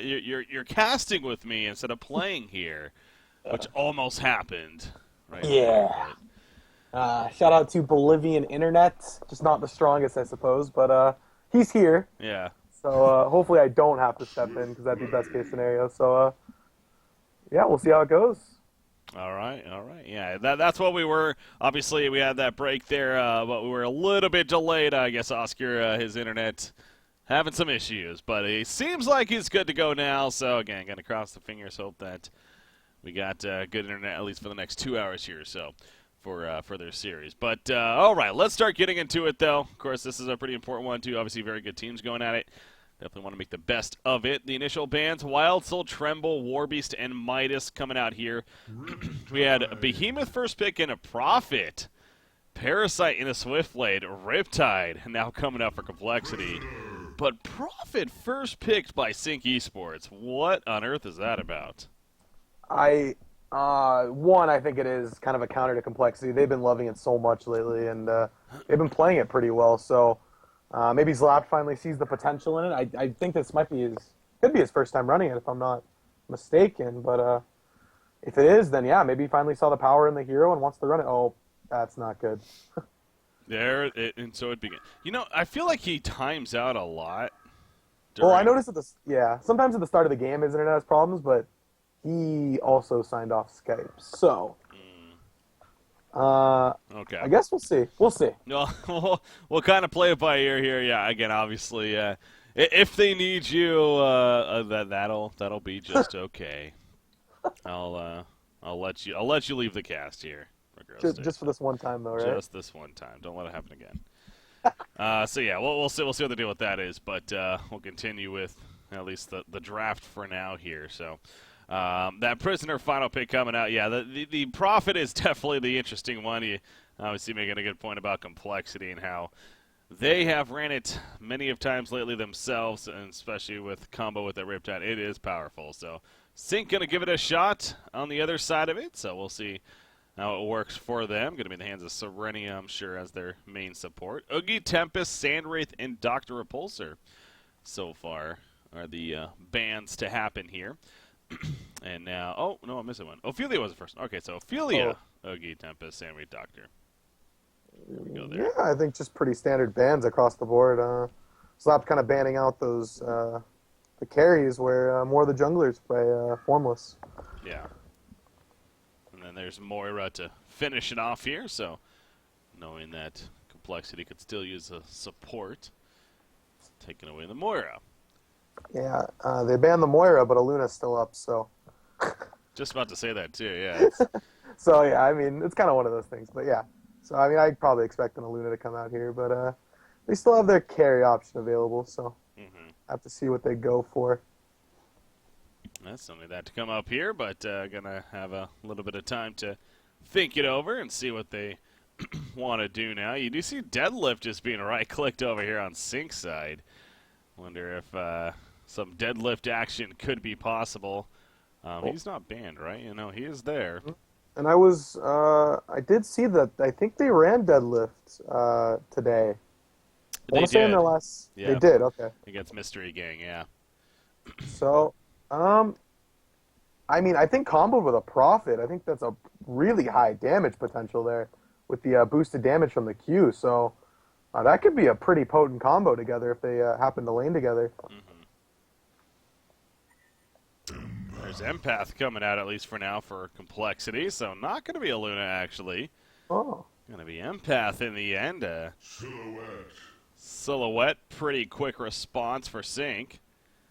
you're casting with me instead of playing here, which almost happened right there. Yeah. Shout out to Bolivian internet. Just not the strongest, I suppose, but he's here. Yeah. So hopefully I don't have to step in because that'd be best case scenario. So yeah, we'll see how it goes. All right, all right. Yeah, that's what we were. Obviously, we had that break there, but we were a little bit delayed. I guess Oscar, his internet having some issues, but it seems like he's good to go now. So again, gonna cross the fingers, hope that we got good internet at least for the next 2 hours here or so for their series. But all right, let's start getting into it, though. Of course, this is a pretty important one too. Obviously, very good teams going at it. Definitely want to make the best of it. The initial bans, Wild Soul, Tremble, Warbeast, and Midas coming out here. We had a Behemoth first pick and a Prophet. Parasite in a Swiftblade. Riptide now coming out for Complexity. But Prophet first picked by Sync Esports. What on earth is that about? I think it is kind of a counter to complexity. They've been loving it so much lately, and they've been playing it pretty well. So maybe Zlap finally sees the potential in it. I think this could be his first time running it, if I'm not mistaken. But if it is, then yeah, maybe he finally saw the power in the hero and wants to run it. Oh, that's not good. And so it began. You know, I feel like he times out a lot. Well, I noticed sometimes at the start of the game, his internet has problems, but he also signed off Skype. So, okay. I guess we'll see. We'll see. No, we'll kind of play it by ear here. Yeah, again, obviously, if they need you, that'll be just okay. I'll let you leave the cast here. Just for this one time, though, right? Just this one time. Don't let it happen again. So yeah, we'll see what the deal with that is, but we'll continue with at least the draft for now here. So. That Prisoner final pick coming out, yeah, the Prophet is definitely the interesting one. You obviously making a good point about complexity and how they have ran it many of times lately themselves, and especially with combo with the Riptide, it is powerful. So Sync going to give it a shot on the other side of it, so we'll see how it works for them. Going to be in the hands of Serenia, I'm sure, as their main support. Oogie, Tempest, Sandwraith, and Dr. Repulsor so far are the bans to happen here. And now, oh, no, I'm missing one. Ophelia was the first one. Okay, so Ophelia, Oogie, Tempest, Sandwraith, Doctor. There we go there. Yeah, I think just pretty standard bans across the board. Slap kind of banning out those the carries where more of the junglers play Formless. Yeah. And then there's Moira to finish it off here, so knowing that Complexity could still use a support, taking away the Moira. Yeah, they banned the Moira, but Aluna's still up, so. Just about to say that, too, yeah. So, yeah, I mean, it's kind of one of those things, but yeah. So, I mean, I probably expect an Aluna to come out here, but they still have their carry option available, so I have to see what they go for. That's something that to come up here, but going to have a little bit of time to think it over and see what they want to do now. You do see Deadlift just being right-clicked over here on Sync's side. Wonder if some deadlift action could be possible. He's not banned, right? You know, he is there. And I did see that. I think they ran deadlift today. They did. In their last. Yeah. They did. Okay. Against Mystery Gang, yeah. So, I mean, I think comboed with a Prophet. I think that's a really high damage potential there with the boosted damage from the Q. So. That could be a pretty potent combo together if they happen to lane together. There's Empath coming out, at least for now, for Complexity. So not going to be a Luna, actually. Oh. Going to be Empath in the end. Silhouette, pretty quick response for Sync.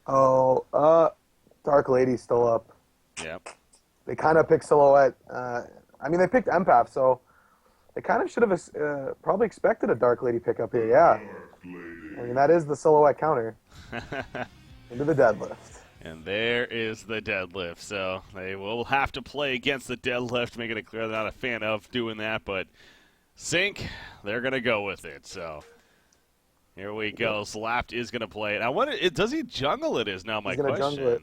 Oh, Dark Lady's still up. Yep. They kind of picked Silhouette. I mean, they picked Empath, so... They kind of should have probably expected a Dark Lady pickup here, yeah. I mean, that is the Silhouette counter. Into the deadlift. And there is the deadlift. So they will have to play against the deadlift, making it clear they're not a fan of doing that. But Sync, they're going to go with it. So here we go. Slapped is going to play it. Does he jungle it is now my question. Jungle it.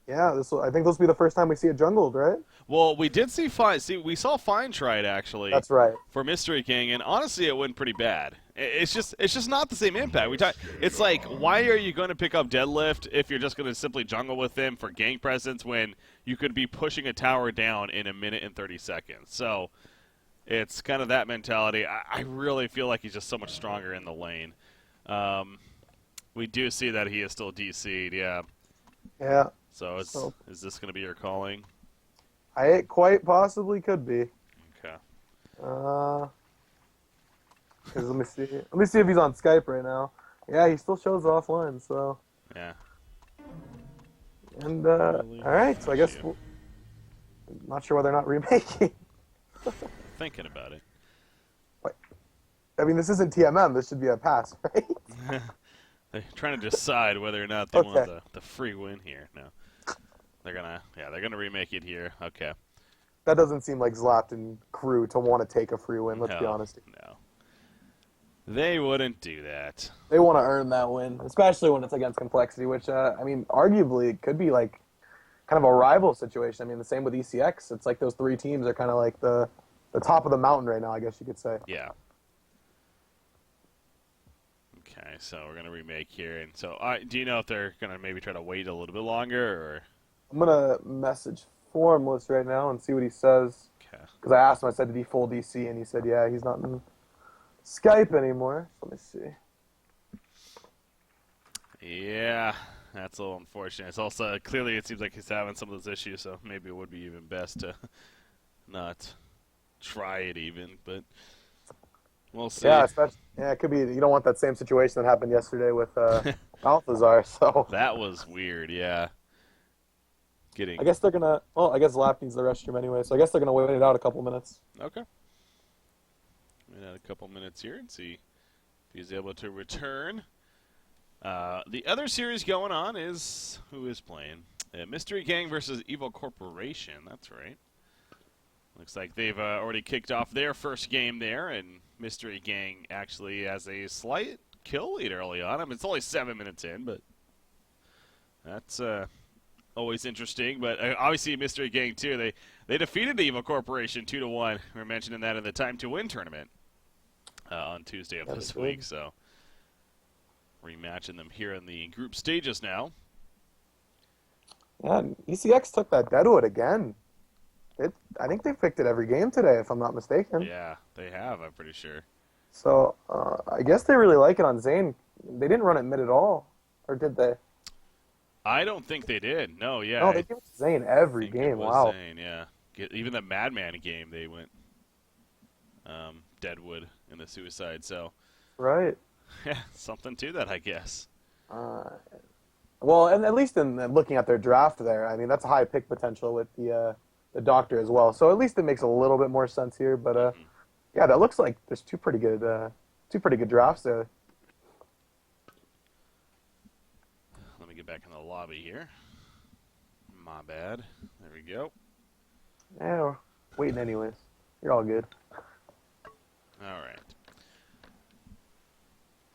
Yeah, I think this will be the first time we see it jungled, right? Well, we did see Fine. See, we saw Fine try it actually That's right. for Mystery King, and honestly, it went pretty bad. It's just not the same impact. It's like, why are you going to pick up deadlift if you're just going to simply jungle with him for gank presence when you could be pushing a tower down in a minute and 30 seconds? So it's kind of that mentality. I really feel like he's just so much stronger in the lane. We do see that he is still DC'd, yeah. Yeah. So is this going to be your calling? It quite possibly could be. Okay. 'Cause let me see. Let me see if he's on Skype right now. Yeah, he still shows offline. So. Yeah. And all right. So I guess not sure whether or not remaking. Thinking about it. I mean, this isn't TMM. This should be a pass, right? They're trying to decide whether or not they want the free win here. No. They're gonna remake it here. Okay. That doesn't seem like Zlapt and crew to want to take a free win. Let's be honest. No. They wouldn't do that. They want to earn that win, especially when it's against Complexity, which I mean, arguably it could be like kind of a rival situation. I mean, the same with ECX. It's like those three teams are kind of like the top of the mountain right now, I guess you could say. Yeah. Okay, so we're gonna remake here, and so do you know if they're gonna maybe try to wait a little bit longer, or? I'm gonna message Formless right now and see what he says. Okay. Because I asked him, I said, did he full DC? And he said, yeah, he's not in Skype anymore. Let me see. Yeah, that's a little unfortunate. It's also clearly it seems like he's having some of those issues, so maybe it would be even best to not try it even, but we'll see. Yeah, it could be. You don't want that same situation that happened yesterday with Balthazar. So that was weird. Yeah. I guess they're gonna. Well, I guess Lap needs the restroom anyway, so I guess they're gonna wait it out a couple minutes. Okay. Wait out a couple minutes here and see if he's able to return. The other series going on is who is playing? Mystery Gang versus Evil Corporation. That's right. Looks like they've already kicked off their first game there, and Mystery Gang actually has a slight kill lead early on. I mean, it's only 7 minutes in, but that's always interesting. But obviously, Mystery Gang too. They defeated the Evil Corporation 2-1. We were mentioning that in the Time to Win tournament on Tuesday of this week. So rematching them here in the group stages now. Yeah, ECX took that Deadwood again. I think they picked it every game today, if I'm not mistaken. Yeah, they have. I'm pretty sure. So I guess they really like it on Zane. They didn't run it mid at all, or did they? I don't think they did. No, yeah. No, they give it to Zane every game. Wow. Zane, yeah. Even the Madman game, they went Deadwood in the Suicide. So. Right. Yeah, something to that, I guess. Well, and at least in looking at their draft there, I mean, that's a high pick potential with the Doctor as well. So at least it makes a little bit more sense here. But yeah, that looks like there's two pretty good drafts there. Let me get back in the lobby here. My bad. There we go. Yeah, we're waiting anyways. You're all good. All right.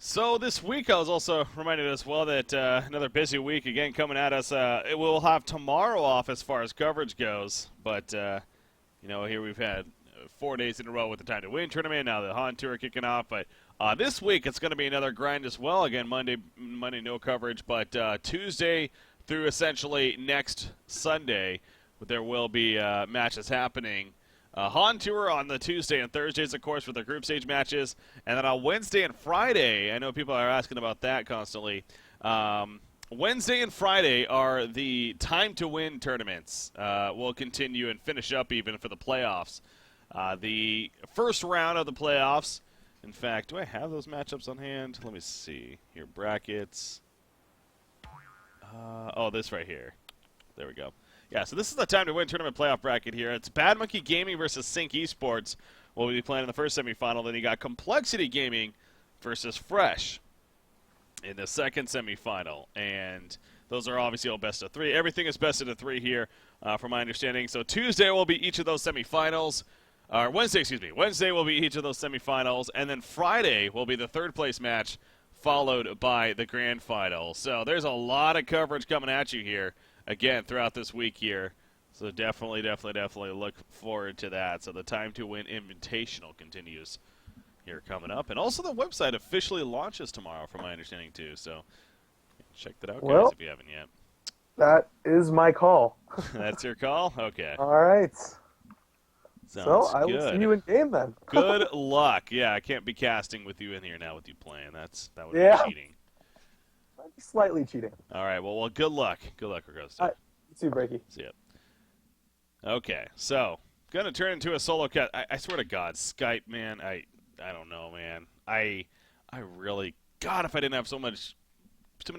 So this week I was also reminded as well that another busy week again coming at us. We'll have tomorrow off as far as coverage goes, but here we've had 4 days in a row with the Time to Win tournament. Now the Han Tour kicking off, but this week it's going to be another grind as well. Again, Monday no coverage, but Tuesday through essentially next Sunday, there will be matches happening. Han Tour on the Tuesday and Thursdays, of course, for the group stage matches. And then on Wednesday and Friday, I know people are asking about that constantly. Wednesday and Friday are the Time to Win tournaments. We'll continue and finish up even for the playoffs. The first round of the playoffs, in fact, do I have those matchups on hand? Let me see. Here, brackets. This right here. There we go. Yeah, so this is the Time to Win tournament playoff bracket here. It's Bad Monkey Gaming versus Sync Esports. We'll be playing in the first semifinal. Then you got Complexity Gaming versus Fresh in the second semifinal. And those are obviously all best of three. Everything is best of three here, from my understanding. So Tuesday will be each of those semifinals. Wednesday will be each of those semifinals. And then Friday will be the third place match followed by the grand final. So there's a lot of coverage coming at you here, again, throughout this week here. So definitely look forward to that. So the Time to Win Invitational continues here coming up. And also the website officially launches tomorrow, from my understanding, too. So check that out, guys, if you haven't yet. That is my call. That's your call? Okay. All right. Sounds so I will good. see you in game then. Good luck. Yeah, I can't be casting with you in here now with you playing. That would be cheating. Might be slightly cheating. All right. Well, good luck. Good luck, Augusta. All right. See you, Breaky. See ya. Okay, so gonna turn into a solo cat. I swear to God, Skype, man. I don't know, man. I really, God, if I didn't have so many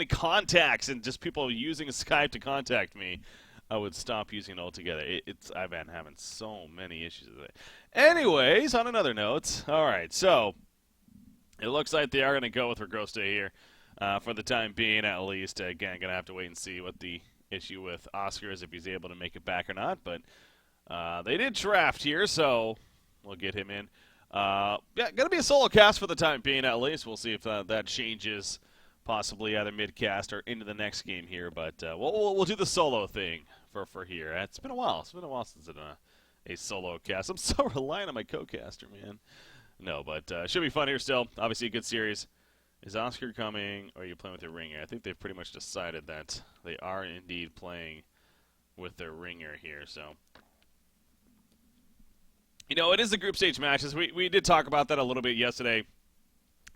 contacts and just people using Skype to contact me, I would stop using it altogether. I've been having so many issues with it. Anyways, on another note, all right, so it looks like they are going to go with Ragosta here for the time being, at least. Again, going to have to wait and see what the issue with Oscar is, if he's able to make it back or not. But they did draft here, so we'll get him in. Yeah, going to be a solo cast for the time being, at least. We'll see if that changes, possibly either mid-cast or into the next game here. But we'll do the solo thing for here. It's been a while. It's been a while since it's a solo cast. I'm so reliant on my co-caster, man. No, but should be fun here still. Obviously a good series. Is Oscar coming, or are you playing with your ringer? I think they've pretty much decided that they are indeed playing with their ringer here. So, you know, it is the group stage matches. We did talk about that a little bit yesterday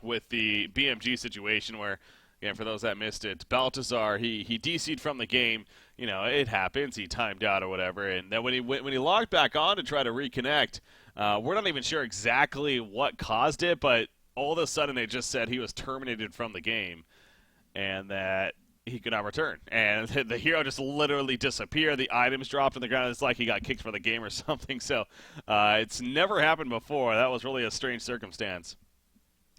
with the BMG situation where, again, for those that missed it, Baltazar, he DC'd from the game. You know, it happens. He timed out or whatever. And then when he logged back on to try to reconnect, we're not even sure exactly what caused it, but all of a sudden it just said he was terminated from the game and that he could not return. And the hero just literally disappeared. The items dropped on the ground. It's like he got kicked from the game or something. So it's never happened before. That was really a strange circumstance.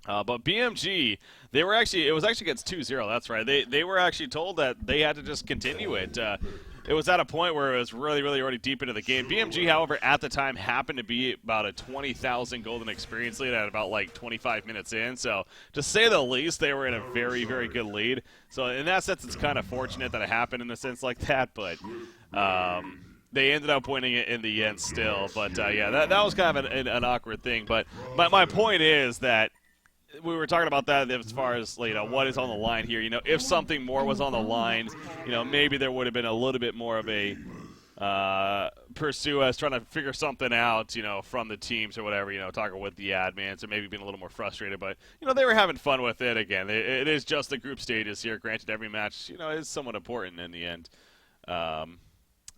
But BMG, it was actually against 2-0, that's right. They were actually told that they had to just continue it. It was at a point where it was really already deep into the game. BMG, however, at the time happened to be about a 20,000 golden experience lead at about like 25 minutes in. So to say the least, they were in a very good lead. So in that sense, it's kind of fortunate that it happened in a sense like that. But they ended up winning it in the end still. But yeah, that was kind of an awkward thing. But my point is that we were talking about that as far as, you know, what is on the line here. You know, if something more was on the line, you know, maybe there would have been a little bit more of a pursue us trying to figure something out, you know, from the teams or whatever, you know, talking with the admins and maybe being a little more frustrated. But, you know, they were having fun with it. Again, it is just the group stages here. Granted, every match, you know, is somewhat important in the end.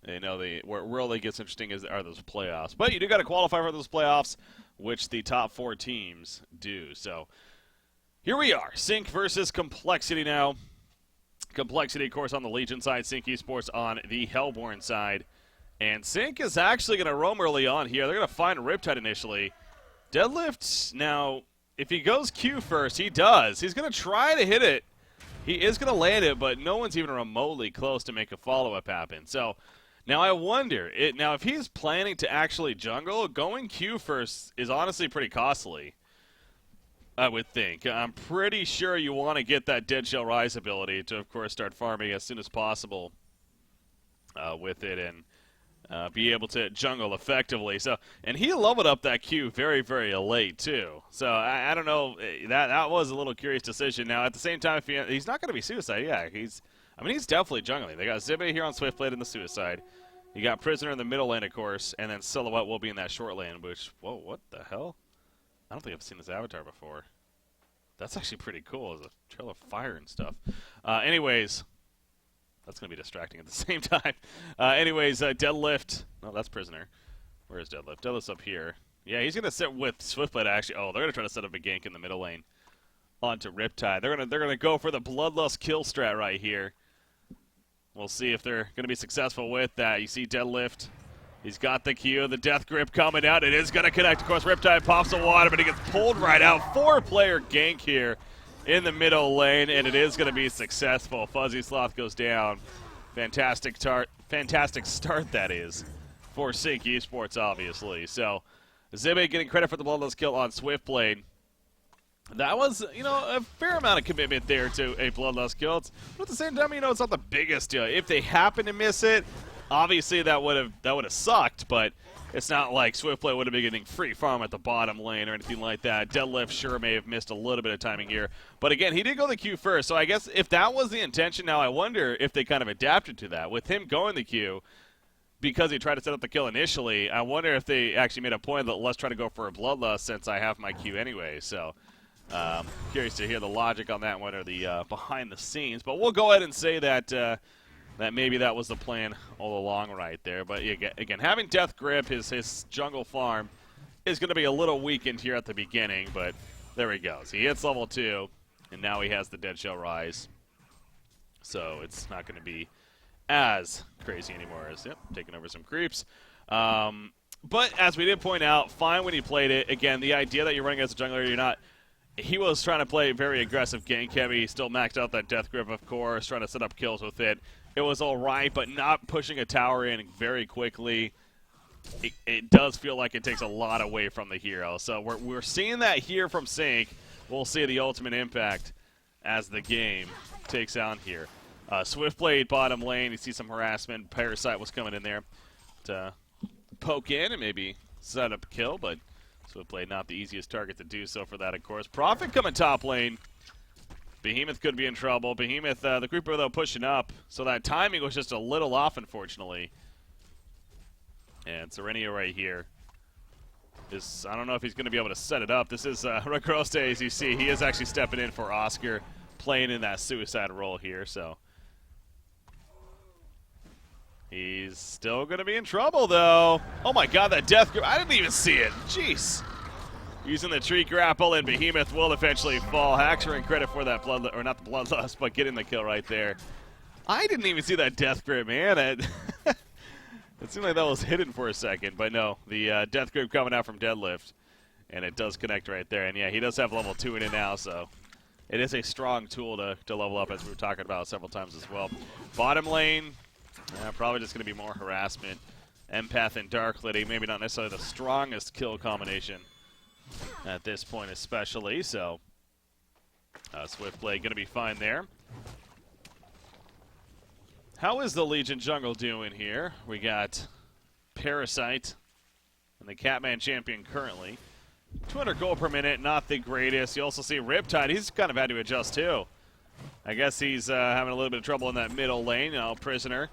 You know, where it really gets interesting are those playoffs. But you do got to qualify for those playoffs, which the top 4 teams do. So here we are, Sync versus Complexity now. Complexity, of course, on the Legion side, Sync Esports on the Hellborn side. And Sync is actually going to roam early on here. They're going to find Riptide initially. Deadlift, now, if he goes Q first, he does. He's going to try to hit it. He is going to land it, but no one's even remotely close to make a follow-up happen. So now I wonder, now if he's planning to actually jungle, going Q first is honestly pretty costly, I would think. I'm pretty sure you want to get that Dead Shell Rise ability to, of course, start farming as soon as possible with it and be able to jungle effectively. So, and he leveled up that Q very late, too. So I don't know. That was a little curious decision. Now, at the same time, if he's not going to be Suicide. Yeah, he's definitely jungling. They got Zibe here on Swiftblade in the Suicide. You got Prisoner in the middle lane, of course, and then Silhouette will be in that short lane, which, whoa, what the hell? I don't think I've seen this avatar before. That's actually pretty cool, as a trail of fire and stuff. Anyways, that's going to be distracting at the same time. Deadlift. No, that's Prisoner. Where is Deadlift? Deadlift's up here. Yeah, he's going to sit with Swiftblade, actually. Oh, they're going to try to set up a gank in the middle lane onto Riptide. They're going to go for the Bloodlust kill strat right here. We'll see if they're going to be successful with that. You see Deadlift. He's got the Q, the Death Grip coming out. It is going to connect. Of course, Riptide pops the water, but he gets pulled right out. 4-player gank here in the middle lane, and it is going to be successful. Fuzzy Sloth goes down. Fantastic start, that is, for Sync Esports, obviously. So, Zibe getting credit for the Bloodlust kill on Swiftblade. That was, a fair amount of commitment there to a bloodlust kill. But at the same time, it's not the biggest deal. If they happen to miss it, obviously that would have sucked. But it's not like Swiftplay would have been getting free farm at the bottom lane or anything like that. Deadlift sure may have missed a little bit of timing here, but again, he did go the Q first. So I guess if that was the intention, now I wonder if they kind of adapted to that with him going the Q. Because he tried to set up the kill initially, I wonder if they actually made a point that let's try to go for a bloodlust since I have my Q anyway. So. Curious to hear the logic on that one or the behind the scenes, but we'll go ahead and say that that maybe that was the plan all along right there. But again, having Death Grip, his jungle farm, is going to be a little weakened here at the beginning, but there he goes. He hits level 2, and now he has the Dead Shell Rise, so it's not going to be as crazy anymore as taking over some creeps. But as we did point out, fine when he played it. Again, the idea that you're running as a jungler, you're not. He was trying to play very aggressive gank heavy. He still maxed out that Death Grip, of course, trying to set up kills with it. It was all right, but not pushing a tower in very quickly. It does feel like it takes a lot away from the hero. So we're seeing that here from Sync. We'll see the ultimate impact as the game takes on here. Swiftblade bottom lane. You see some harassment. Parasite was coming in there to poke in and maybe set up a kill, but Swiftblade not the easiest target to do so for that, of course. Prophet coming top lane. Behemoth could be in trouble. Behemoth, the creeper, though, pushing up. So that timing was just a little off, unfortunately. And Serenia right here I don't know if he's going to be able to set it up. This is Regroste, as you see. He is actually stepping in for Oscar, playing in that suicide role here, so. He's still going to be in trouble, though. Oh, my God, that Death Grip. I didn't even see it. Jeez. Using the tree grapple, and Behemoth will eventually fall. Haxer in credit for that blood, or not the bloodlust, but getting the kill right there. I didn't even see that Death Grip, man. It seemed like that was hidden for a second, but no. The Death Grip coming out from Deadlift, and it does connect right there. And, yeah, he does have level 2 in it now, so it is a strong tool to level up, as we were talking about several times as well. Bottom lane. Probably just going to be more harassment. Empath and Dark Lady, maybe not necessarily the strongest kill combination at this point especially, so Swiftblade going to be fine there. How is the Legion jungle doing here? We got Parasite and the Catman champion currently. 200 gold per minute, not the greatest. You also see Riptide, he's kind of had to adjust too. I guess he's having a little bit of trouble in that middle lane. Prisoner.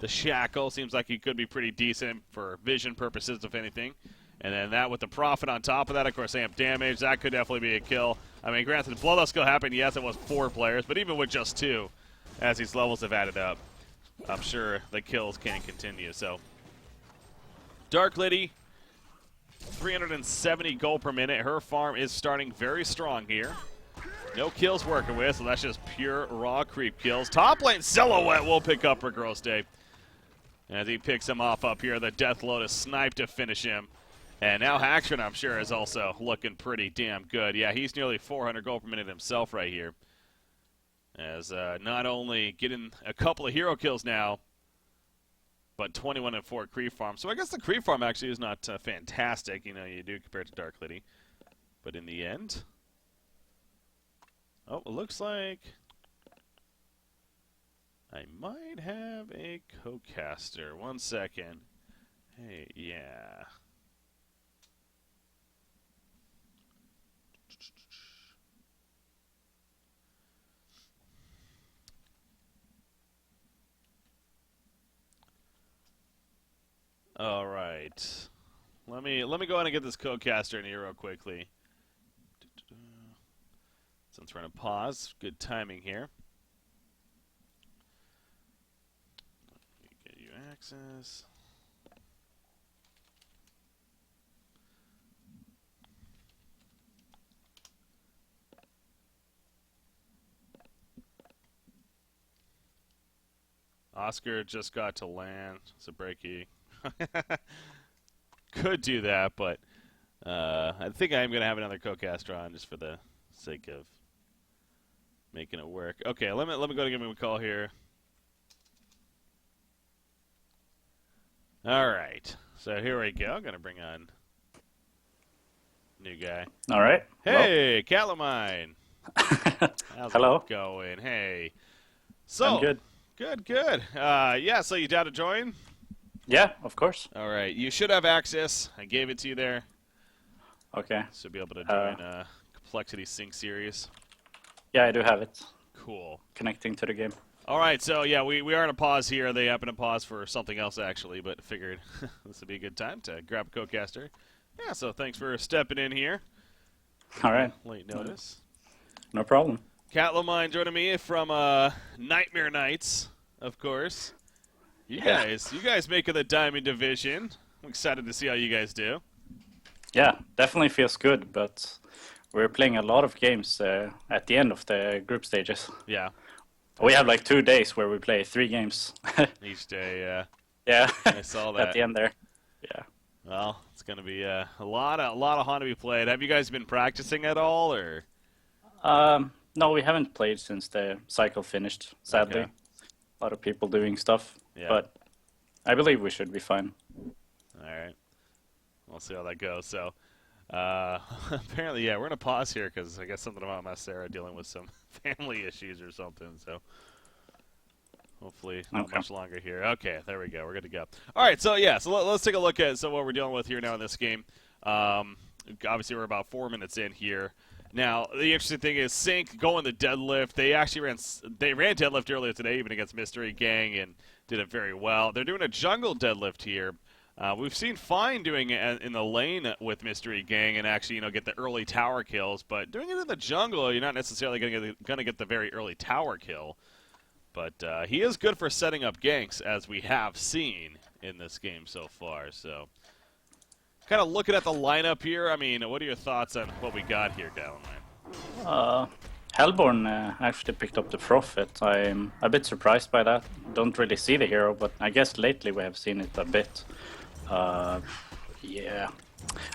The Shackle seems like he could be pretty decent for vision purposes, if anything. And then that with the Prophet on top of that, of course, amp damage. That could definitely be a kill. I mean, granted, Bloodlust kill happened. Yes, it was 4 players, but even with just 2, as these levels have added up, I'm sure the kills can continue. So, Dark Lady, 370 gold per minute. Her farm is starting very strong here. No kills working with, so that's just pure raw creep kills. Top lane Silhouette will pick up Regroste as he picks him off up here. The Death Lotus snipe to finish him. And now Haxtron, I'm sure, is also looking pretty damn good. Yeah, he's nearly 400 gold per minute himself right here. As not only getting a couple of hero kills now, but 21 and 4 creep farm. So I guess the creep farm actually is not fantastic, you do compared to Dark Lady. But in the end, oh, it looks like I might have a co-caster. 1 second. Hey, yeah. All right. Let me go ahead and get this co-caster in here real quickly. Since we're going to pause, good timing here. Let me get you access. Oscar just got to land. It's a breaky. Could do that, but I think I am going to have another co-caster on just for the sake of making it work. Okay, let me go and give him a call here. All right, so here we go. I'm going to bring on new guy. All right. Hey, Calamine. How's Hello. it going? Hey. I'm So, good. good. Yeah, so you down to join? Yeah, of course. All right. You should have access. I gave it to you there. Okay. Should be able to join Complexity Sync Series. Yeah, I do have it. Cool. Connecting to the game. All right, so yeah, we are in a pause here. They happen to pause for something else, actually, but figured this would be a good time to grab a co-caster. Yeah, so thanks for stepping in here. All right. Late notice. No problem. Catlamine joining me from Nightmare Nights, of course. You guys making the Diamond Division. I'm excited to see how you guys do. Yeah, definitely feels good, but we're playing a lot of games at the end of the group stages. Yeah. We have like 2 days where we play 3 games. Each day, yeah. I saw that. At the end there. Yeah. Well, it's going to be a lot of Honda to be played. Have you guys been practicing at all, or? No, we haven't played since the cycle finished, sadly. Okay. A lot of people doing stuff, Yeah. but I believe we should be fine. All right. We'll see how that goes. So, apparently, yeah, we're in a pause here because I guess something about my Sarah dealing with some family issues or something. So, hopefully, not much longer here. Okay, there we go. We're good to go. All right. So, yeah. So let's take a look at what we're dealing with here now in this game. Obviously, we're about 4 minutes in here. Now, the interesting thing is Sync going the deadlift. They actually ran deadlift earlier today, even against Mystery Gang, and did it very well. They're doing a jungle deadlift here. We've seen Fine doing it in the lane with Mystery Gang and actually, get the early tower kills. But doing it in the jungle, you're not necessarily going to get the very early tower kill. But he is good for setting up ganks, as we have seen in this game so far. So, kind of looking at the lineup here, I mean, what are your thoughts on what we got here, Calamine? Hellborn actually picked up the Prophet. I'm a bit surprised by that. Don't really see the hero, but I guess lately we have seen it a bit. Yeah.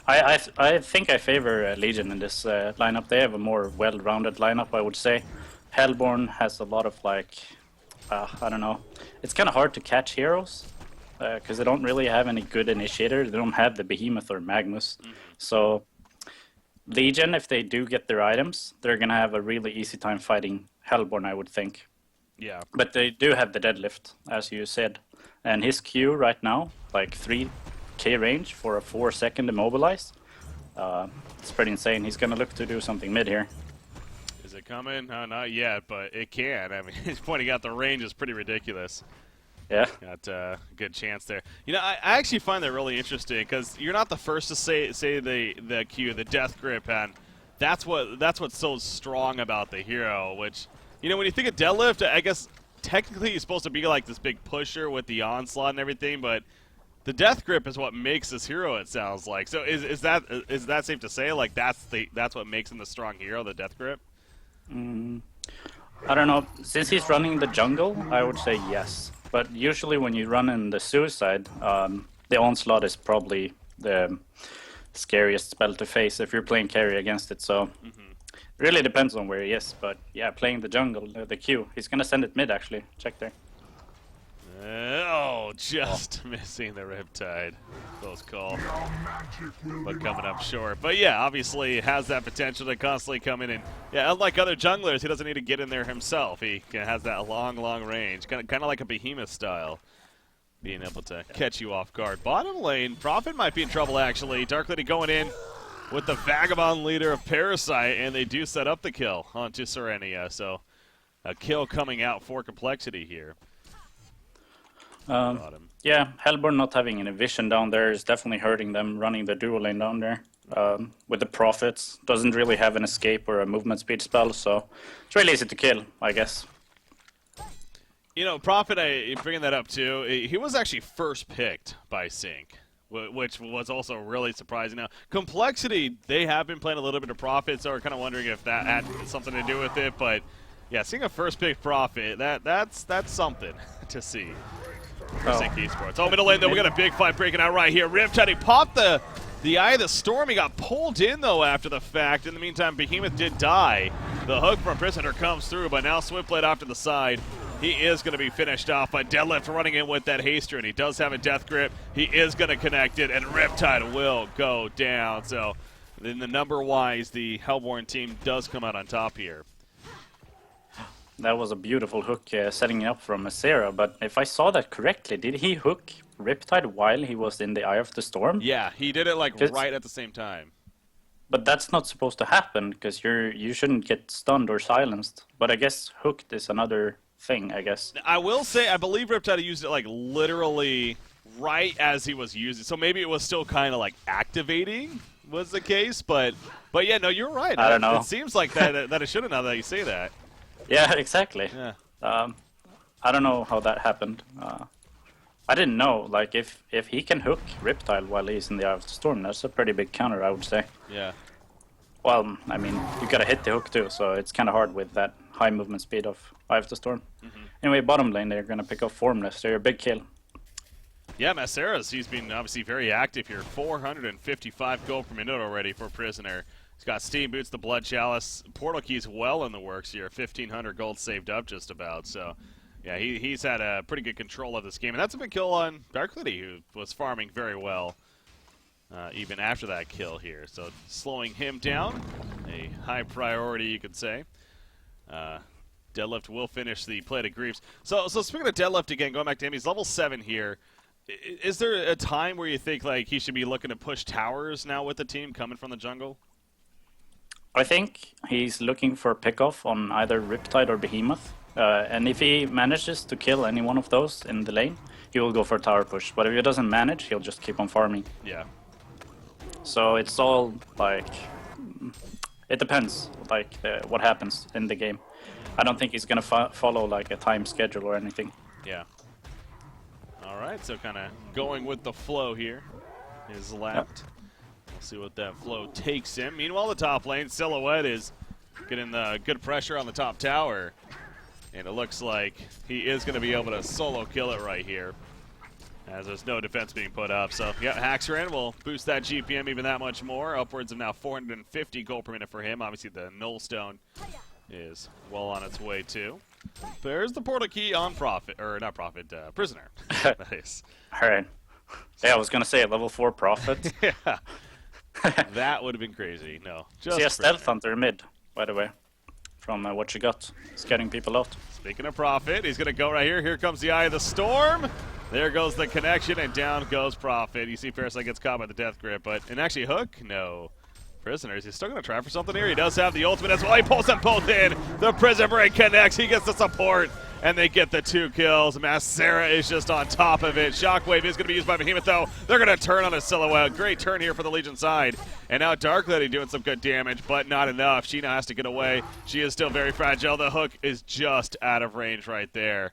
I think I favor Legion in this lineup. They have a more well-rounded lineup, I would say. Hellborn has a lot of, I don't know. It's kind of hard to catch heroes because they don't really have any good initiators. They don't have the Behemoth or Magnus. So Legion, if they do get their items, they're going to have a really easy time fighting Hellborn, I would think. Yeah. But they do have the deadlift, as you said. And his Q right now, like 3k range for a 4-second immobilize. It's pretty insane. He's going to look to do something mid here. Is it coming? No, not yet, but it can. I mean, he's pointing out the range is pretty ridiculous. Yeah. Got a good chance there. I actually find that really interesting because you're not the first to say the Q, the death grip, and that's what's so strong about the hero. Which, when you think of deadlift, I guess technically he's supposed to be like this big pusher with the onslaught and everything, but the death grip is what makes this hero. It sounds like. So is that safe to say? Like that's what makes him the strong hero, the death grip. I don't know. Since he's running the jungle, I would say yes. But usually when you run in the suicide, the onslaught is probably the scariest spell to face if you're playing carry against it. So it really depends on where he is. But yeah, playing the jungle, the Q, he's going to send it mid actually. Check there. Just missing the Riptide. Close call. But coming up short. But yeah, obviously has that potential to constantly come in. And yeah, unlike other junglers, he doesn't need to get in there himself. He has that long range. Kind of like a Behemoth style. Being able to catch you off guard. Bottom lane, Prophet might be in trouble actually. Dark Lady going in with the Vagabond leader of Parasite. And they do set up the kill onto Serenia. So a kill coming out for Complexity here. Yeah, Hellborn not having any vision down there is definitely hurting them running the dual lane down there. With the Prophets, doesn't really have an escape or a movement speed spell, so it's really easy to kill, I guess. Prophet, bringing that up too, he was actually first picked by Sync, which was also really surprising. Now, Complexity, they have been playing a little bit of Prophet, so we're kind of wondering if that had something to do with it, but yeah, seeing a first pick Prophet, that's something to see. Sync Esports. Middle lane, though, we got a big fight breaking out right here. Riptide, he popped the Eye of the Storm. He got pulled in, though, after the fact. In the meantime, Behemoth did die. The hook from Prisoner comes through, but now Swiftblade off to the side. He is going to be finished off by Deadlift running in with that haster, and he does have a death grip. He is going to connect it, and Riptide will go down. So Then the number-wise, the Hellborn team does come out on top here. That was a beautiful hook setting it up from Masera, but if I saw that correctly, did he hook Riptide while he was in the Eye of the Storm? Yeah, he did it like right at the same time. But that's not supposed to happen, because you shouldn't get stunned or silenced. But I guess hooked is another thing, I guess. I will say, I believe Riptide used it like literally right as he was using, so maybe it was still kind of like activating was the case, but yeah, no, you're right. I don't know. It seems like that it should have now that you say that. Yeah, exactly. Yeah. I don't know how that happened. I didn't know, like, if he can hook Riptide while he's in the Eye of the Storm, that's a pretty big counter, I would say. Yeah. Well, I mean, you gotta hit the hook too, so it's kind of hard with that high movement speed of Eye of the Storm. Anyway, bottom lane, they're gonna pick up Formless. They're a big kill. Yeah, Masera's, he's been obviously very active here. 455 gold per minute already for Prisoner. He's got Steam Boots, the Blood Chalice, Portal Keys well in the works here. 1,500 gold saved up just about, so... Yeah, he's had a pretty good control of this game, and that's a big kill on Dark Liddy, who was farming very well even after that kill here. So slowing him down, a high priority, you could say. Deadlift will finish the Plate of Griefs. So speaking of Deadlift again, going back to him, he's level 7 here. Is there a time where you think like he should be looking to push towers now with the team coming from the jungle? I think he's looking for a pick-off on either Riptide or Behemoth. And if he manages to kill any one of those in the lane, he will go for a tower push. But if he doesn't manage, he'll just keep on farming. Yeah. So it's all like... It depends, like, what happens in the game. I don't think he's going to follow, like, a time schedule or anything. Yeah. All right, so kind of going with the flow here is left. Yep. We'll see what that flow takes him. Meanwhile, the top lane, Silhouette is getting good pressure on the top tower. And it looks like he is going to be able to solo kill it right here, as there's no defense being put up. So, yeah, Haxran will boost that GPM even that much more. Upwards of now 450 gold per minute for him. Obviously, the Nullstone is well on its way, too. There's the portal key on Prophet, or not Prophet, Prisoner. Nice. All right. Yeah, I was going to say level 4 Prophet. Yeah. That would have been crazy. No. Just see a Stealth Hunter mid, by the way. From what you got. Scaring people out. Speaking of Prophet, he's going to go right here. Here comes the Eye of the Storm. There goes the connection, and down goes Prophet. You see Parasite gets caught by the Death Grip, and actually Hook? No. Prisoners, he's still going to try for something here. He does have the ultimate as well. He pulls them both in. The Prison Break connects. He gets the support, and they get the 2 kills. Masera is just on top of it. Shockwave is going to be used by Behemoth, though. They're going to turn on a Silhouette. Great turn here for the Legion side. And now Dark Lady doing some good damage, but not enough. She now has to get away. She is still very fragile. The Hook is just out of range right there.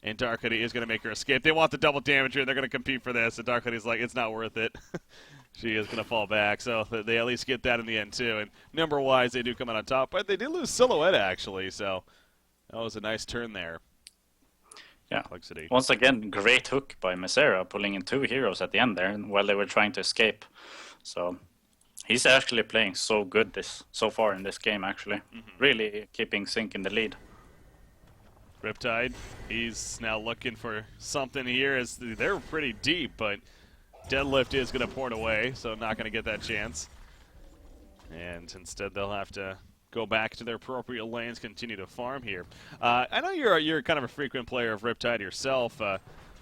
And Dark Lady is going to make her escape. They want the double damage here. They're going to compete for this. And Dark Lady's like, it's not worth it. She is going to fall back. So they at least get that in the end, too. And number-wise, they do come out on top. But they did lose Silhouette, actually. So that was a nice turn there. Yeah. Complexity. Once again, great hook by Masera, pulling in 2 heroes at the end there while they were trying to escape. So he's actually playing so good so far in this game, actually. Really keeping Sync in the lead. Riptide, he's now looking for something here as they're pretty deep, but Deadlift is going to port away, so not going to get that chance. And instead they'll have to go back to their appropriate lanes, continue to farm here. I know you're kind of a frequent player of Riptide yourself.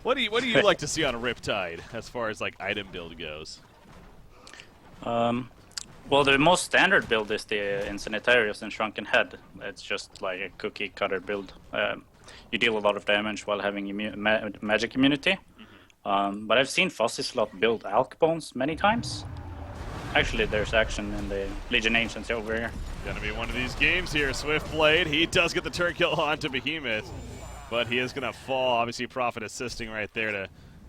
What do you like to see on a Riptide as far as like item build goes? Well, the most standard build is the Incenitarius and Shrunken Head. It's just like a cookie cutter build. You deal a lot of damage while having magic immunity. But I've seen Fuzzy Slot build Alk Bones many times. Actually, there's action in the Legion Ancients over here. Gonna be one of these games here. Swiftblade, he does get the turn kill onto Behemoth, but he is gonna fall. Obviously, Prophet assisting right there to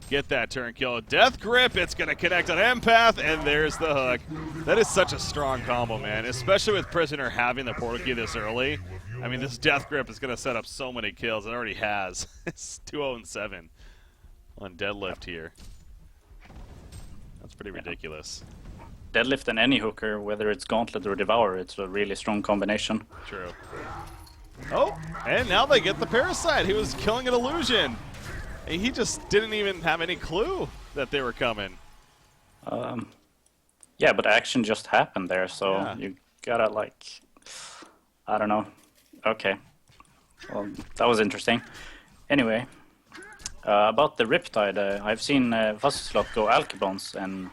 get that turn kill. Death Grip, it's gonna connect on Empath, and there's the hook. That is such a strong combo, man, especially with Prisoner having the portal key this early. I mean, this Death Grip is gonna set up so many kills. It already has. It's 2-0-7 on Deadlift here. That's pretty ridiculous. Deadlift and any hooker, whether it's Gauntlet or Devour, it's a really strong combination. True. Oh, and now they get the Parasite. He was killing an illusion. He just didn't even have any clue that they were coming. Yeah, but action just happened there, so Yeah. you gotta like, I don't know. Okay, well that was interesting. Anyway, about the Riptide, I've seen Vasslot go Alkibons, and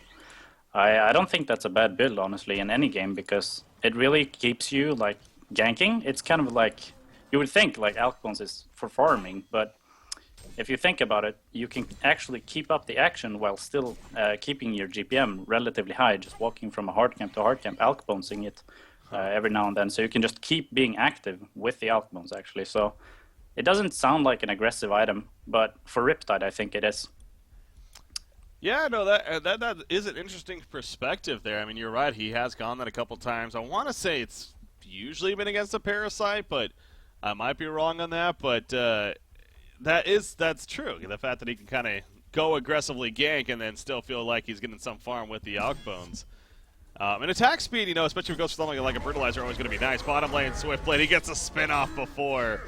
I don't think that's a bad build, honestly, in any game, because it really keeps you like ganking. It's kind of like, you would think like Alkibons is for farming, but if you think about it, you can actually keep up the action while still keeping your GPM relatively high, just walking from a hard camp to hard camp, alkbonesing it every now and then. So you can just keep being active with the alkbones, actually. So it doesn't sound like an aggressive item, but for Riptide, I think it is. Yeah, no, that is an interesting perspective there. I mean, you're right. He has gone that a couple times. I want to say it's usually been against a Parasite, but I might be wrong on that. But that's true. The fact that he can kind of go aggressively gank and then still feel like he's getting some farm with the Alkbones. And attack speed, especially if it goes for something like a Brutalizer, always going to be nice. Bottom lane, Swiftblade, he gets a spin off before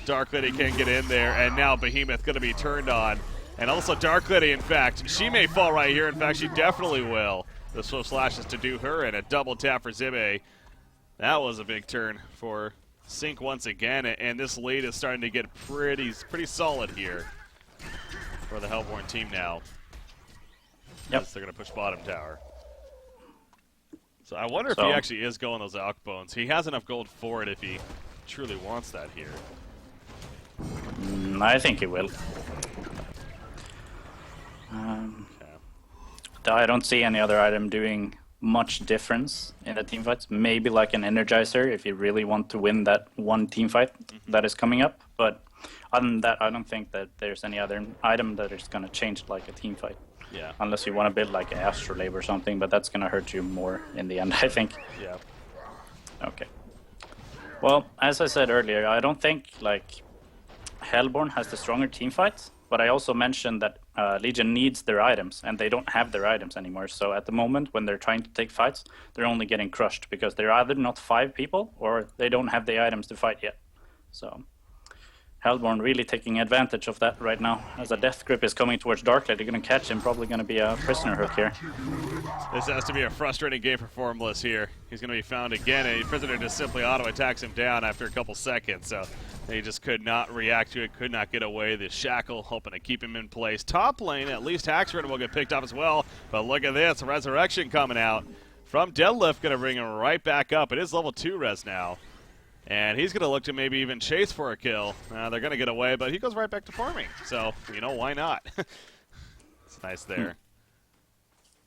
Dark Lady can get in there, and now Behemoth going to be turned on. And also Dark Lady, in fact, she may fall right here. In fact, she definitely will. The Swift Slashes to do her, and a double tap for Zibe. That was a big turn for Sync once again, and this lead is starting to get pretty solid here for the Hellborn team now. Yep. As they're going to push bottom tower. So I wonder if he actually is going those Alkbones. He has enough gold for it if he truly wants that here. I think he will. I don't see any other item doing much difference in the team fights. Maybe like an Energizer if you really want to win that one team fight that is coming up. But other than that, I don't think that there's any other item that is going to change like a team fight. Yeah. Unless you want to build like an Astrolabe or something, but that's going to hurt you more in the end, I think. Yeah. Okay. Well, as I said earlier, I don't think like Hellborn has the stronger team fights, but I also mentioned that Legion needs their items, and they don't have their items anymore. So at the moment, when they're trying to take fights, they're only getting crushed because they're either not 5 people or they don't have the items to fight yet. So Hellborn really taking advantage of that right now. As a Death Grip is coming towards Darklight, they're going to catch him, probably going to be a prisoner hook here. This has to be a frustrating game for Formless here. He's going to be found again, and the prisoner just simply auto-attacks him down after a couple seconds. So he just could not react to it, could not get away. The shackle hoping to keep him in place. Top lane, at least Haxford will get picked up as well. But look at this, Resurrection coming out from Deadlift, going to bring him right back up. It is level 2 res now. And he's going to look to maybe even chase for a kill. They're going to get away, but he goes right back to farming. So, why not? It's nice there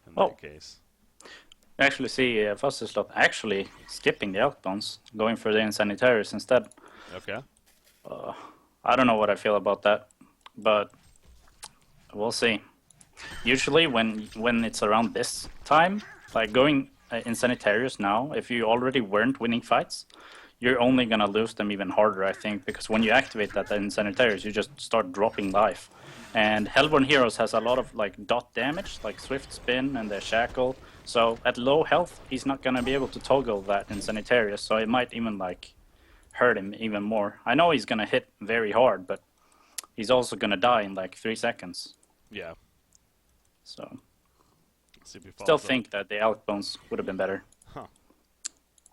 in that case. I actually see Vasslot actually skipping the Alkbones, going for the Insanitarius instead. Okay. I don't know what I feel about that, but we'll see. Usually when it's around this time, like going Insanitarius now, if you already weren't winning fights, you're only going to lose them even harder, I think, because when you activate that Insanitarius, you just start dropping life. And Hellborn Heroes has a lot of like dot damage, like Swift Spin and the Shackle. So at low health, he's not going to be able to toggle that Insanitarius, so it might even like hurt him even more. I know he's going to hit very hard, but he's also going to die in like 3 seconds. Yeah. So see if he still falls think that the Alkbones would have been better. Huh.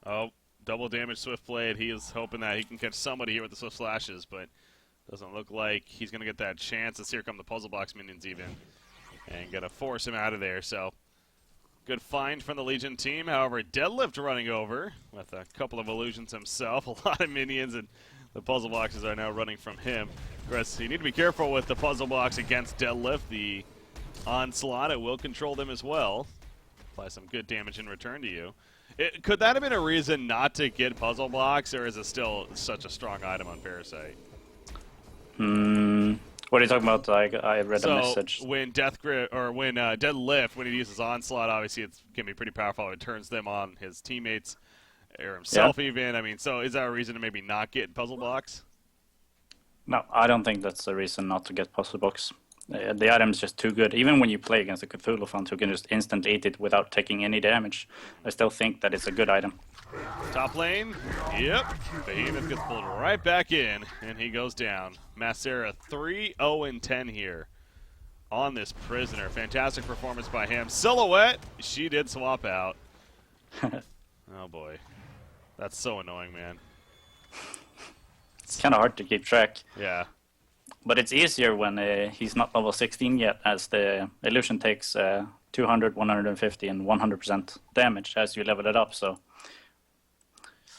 Oh, double damage Swiftblade. He is hoping that he can catch somebody here with the Swift Slashes, but doesn't look like he's going to get that chance. As here come the Puzzle Box minions even, and going to force him out of there. So good find from the Legion team. However, Deadlift running over with a couple of illusions himself. A lot of minions, and the Puzzle Boxes are now running from him. Chris, you need to be careful with the Puzzle Box against Deadlift. The Onslaught, it will control them as well. Apply some good damage in return to you. Could that have been a reason not to get Puzzle Box, or is it still such a strong item on Parasite? What are you talking about? I read a message. When Death Grip, or when Deadlift, when he uses Onslaught, obviously it can be pretty powerful. It turns them on his teammates, or himself even. I mean, so is that a reason to maybe not get Puzzle Box? No, I don't think that's a reason not to get Puzzle Box. The item's just too good. Even when you play against a Cthulhu Font who can just instant eat it without taking any damage, I still think that it's a good item. Top lane, yep. Behemoth gets pulled right back in, and he goes down. Massera 3-0-10 here on this prisoner. Fantastic performance by him. Silhouette, she did swap out. Oh boy. That's so annoying, man. It's kind of hard to keep track. Yeah. But it's easier when he's not level 16 yet, as the illusion takes 200, 150, and 100% damage as you level it up. So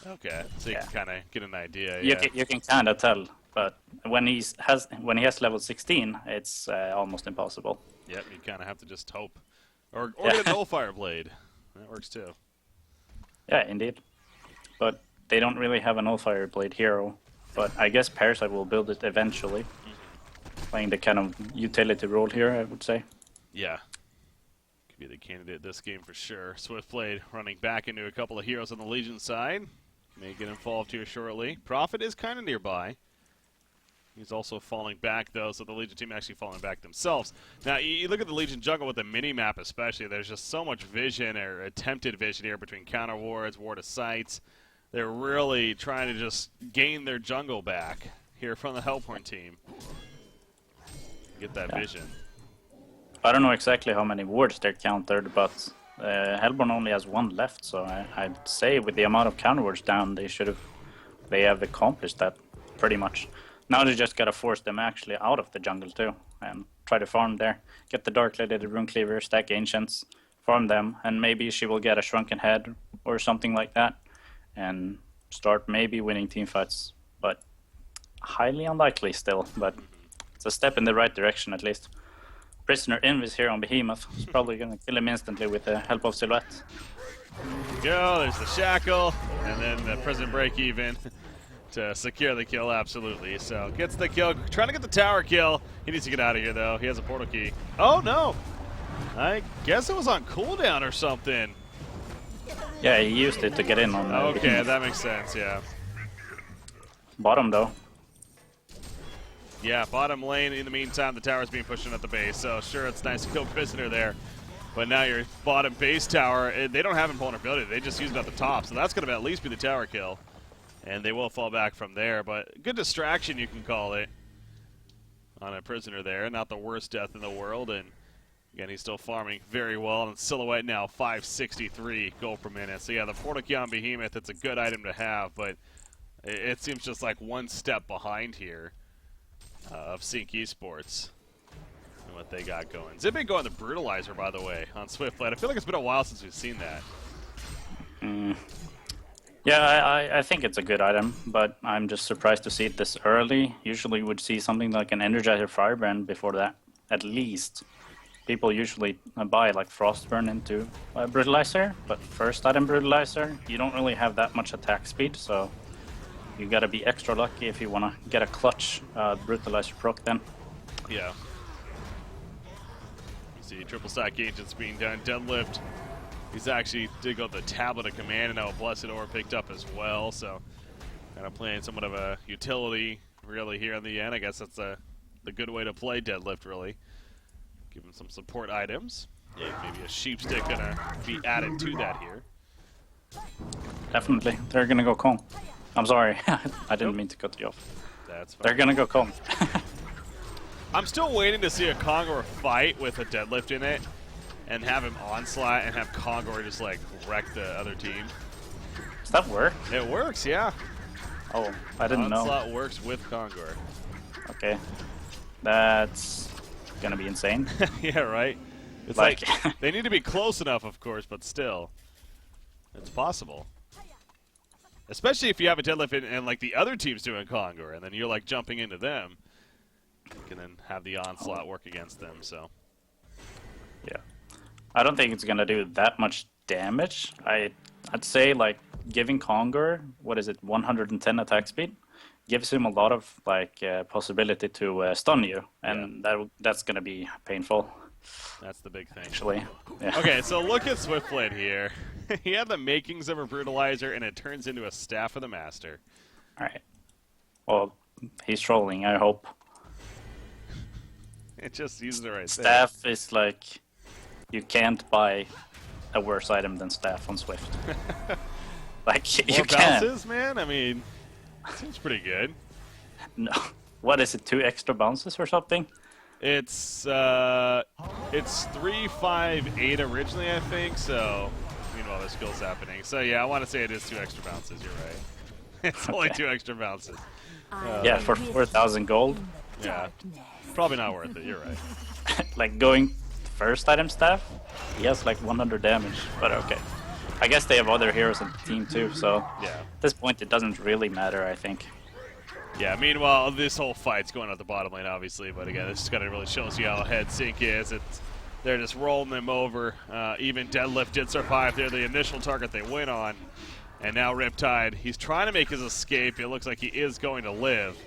Okay, so you can kind of get an idea. you can kind of tell. But when he has level 16, it's almost impossible. Yep, you kind of have to just hope, or get a Nullfire Blade. That works too. Yeah, indeed. But they don't really have a Nullfire Blade hero. But I guess Parasite will build it eventually. Playing the kind of utility role here, I would say. Yeah. Could be the candidate this game for sure. Swiftblade running back into a couple of heroes on the Legion side. May get involved here shortly. Prophet is kind of nearby. He's also falling back, though, so the Legion team actually falling back themselves. Now, you look at the Legion jungle with the mini-map especially. There's just so much vision, or attempted vision here, between counter wards, ward of sights. They're really trying to just gain their jungle back here from the Hellborn team. Get that vision. I don't know exactly how many wards they're countered, but Hellborn only has one left, so I'd say with the amount of counter wards down, they have accomplished that pretty much. Now they just gotta force them actually out of the jungle too, and try to farm there. Get the Dark Lady, the Rune Cleaver, stack Ancients, farm them, and maybe she will get a Shrunken Head or something like that, and start maybe winning team fights, but highly unlikely still, but it's a step in the right direction at least. Prisoner Invis here on Behemoth is probably going to kill him instantly with the help of Silhouette. There you go, there's the Shackle, and then the Prison Break even to secure the kill, absolutely. So gets the kill, trying to get the tower kill. He needs to get out of here though, he has a portal key. Oh no! I guess it was on cooldown or something. Yeah, he used it to get in on okay, that makes sense, yeah. Bottom though. Yeah, bottom lane. In the meantime, the tower's being pushed in at the base. So sure, it's nice to kill Prisoner there. But now your bottom base tower, they don't have invulnerability. They just use it at the top. So that's going to at least be the tower kill. And they will fall back from there. But good distraction, you can call it, on a Prisoner there. Not the worst death in the world. And again, he's still farming very well. And Silhouette now 563 gold per minute. So yeah, the portal key on Behemoth, it's a good item to have. But it seems just like one step behind here. Of Sync Esports and what they got going. Zippy going the Brutalizer, by the way, on Swiftblade. I feel like it's been a while since we've seen that. Yeah, I think it's a good item, but I'm just surprised to see it this early. Usually you would see something like an Energizer Firebrand before that, at least. People usually buy like Frostburn into Brutalizer, but first item Brutalizer, you don't really have that much attack speed, so you gotta be extra lucky if you wanna get a clutch Brutalizer proc then. Yeah. You see triple stack agents being done. Deadlift, he's actually did go the Tablet of Command, and now a Blessed Ore picked up as well, so kind of playing somewhat of a utility really here in the end. I guess that's the good way to play Deadlift, really. Give him some support items. Yeah, maybe a Sheepstick gonna be added to that here. Definitely. They're gonna go Kong. I'm sorry, I didn't mean to cut you off. That's fine. They're gonna go Kong. I'm still waiting to see a Kongor fight with a Deadlift in it and have him onslaught and have Kongor just like wreck the other team. Does that work? It works, yeah. Oh, I didn't know. Onslaught works with Kongor. Okay. That's gonna be insane. Yeah, right? It's like they need to be close enough, of course, but still. It's possible. Especially if you have a Deadlift and like the other team's doing Kongor, and then you're like jumping into them. You can then have the onslaught work against them, so. Yeah. I don't think it's gonna do that much damage. I'd say like giving Kongor, what is it, 110 attack speed, gives him a lot of like possibility to stun you, and that's gonna be painful. That's the big thing. Actually. Yeah. Okay, so look at Swiftblade here. He had the makings of a Brutalizer, and it turns into a Staff of the Master. Alright. Well, he's trolling, I hope. It just uses it right Staff is like, you can't buy a worse item than Staff on Swift. Like, you More can. bounces, man? I mean, seems pretty good. No. What is it, 2 extra bounces or something? It's 3-5-8 originally, I think. So, meanwhile, there's skills happening. So yeah, I want to say it is 2 extra bounces. You're right. It's only 2 extra bounces. Yeah, for 4,000 gold. Yeah, probably not worth it. You're right. Like going first item staff, he has like 100 damage, but okay. I guess they have other heroes in the team too, so Yeah. at this point it doesn't really matter, I think. Yeah, meanwhile, this whole fight's going out the bottom lane, obviously, but again, this just kind of really shows you how ahead Sync is. They're just rolling them over. Even Deadlift did survive there, the initial target they went on. And now Riptide, he's trying to make his escape. It looks like he is going to live.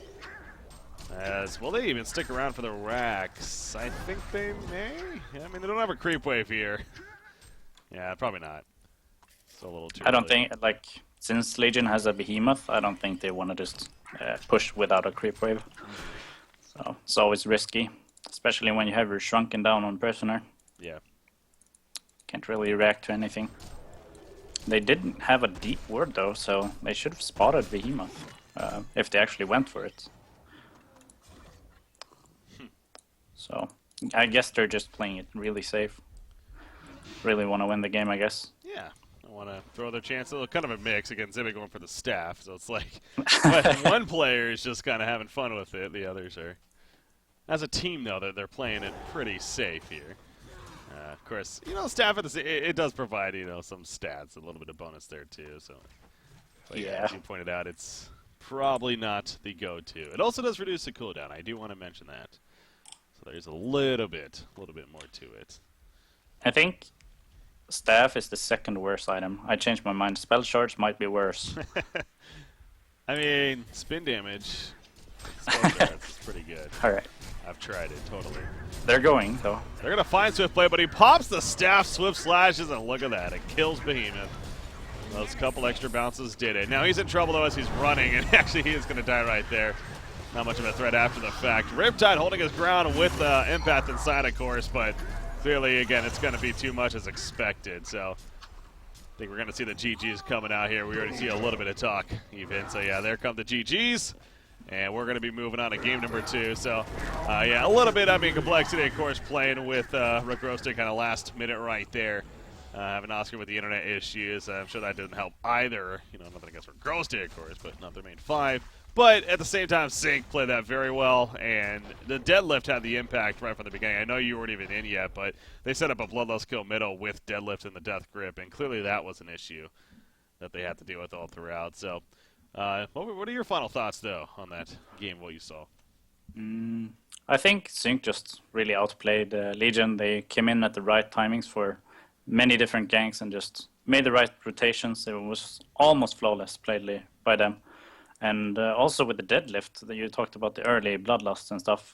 Will they even stick around for the racks? I think they may. I mean, they don't have a creep wave here. Yeah, probably not. It's a little too I don't early. think, like, since Legion has a behemoth, I don't think they want to just push without a creep wave. So it's always risky, especially when you have your shrunken down on prisoner. Yeah. Can't really react to anything. They didn't have a deep ward though, so they should have spotted behemoth if they actually went for it. So I guess they're just playing it really safe. Really want to win the game, I guess. Yeah. I want to throw their chances. Kind of a mix. Again, Zibby going for the staff, so it's like but one player is just kind of having fun with it. The others are, as a team, though, they're playing it pretty safe here. Of course, staff at it does provide some stats, a little bit of bonus there too. So, but yeah, as you pointed out, it's probably not the go-to. It also does reduce the cooldown. I do want to mention that. So there's a little bit more to it. I think staff is the second worst item. I changed my mind. Spell charge might be worse. I mean, spin damage. Spell charge is pretty good. All right. I've tried it, totally. They're going, though. They're going to find Swift Play, but he pops the staff, Swift slashes, and look at that. It kills Behemoth. Those couple extra bounces did it. Now he's in trouble, though, as he's running, and actually he is going to die right there. Not much of a threat after the fact. Riptide holding his ground with Empath inside, of course, but clearly, again, it's going to be too much as expected. So I think we're going to see the GGs coming out here. We already see a little bit of talk, even. So, yeah, there come the GGs. And we're going to be moving on to game number 2. So, yeah, a little bit, complexity, of course, playing with Rick Roasting kind of last minute right there. Having Oscar with the internet issues. I'm sure that didn't help either. Nothing against Rick Roasting, of course, but not their main 5. But at the same time, Sync played that very well, and the Deadlift had the impact right from the beginning. I know you weren't even in yet, but they set up a Bloodlust kill middle with Deadlift and the Death Grip, and clearly that was an issue that they had to deal with all throughout. So, what are your final thoughts, though, on that game, what you saw? I think Sync just really outplayed Legion. They came in at the right timings for many different ganks and just made the right rotations. It was almost flawless played by them. And also with the Deadlift, that you talked about the early Bloodlust and stuff,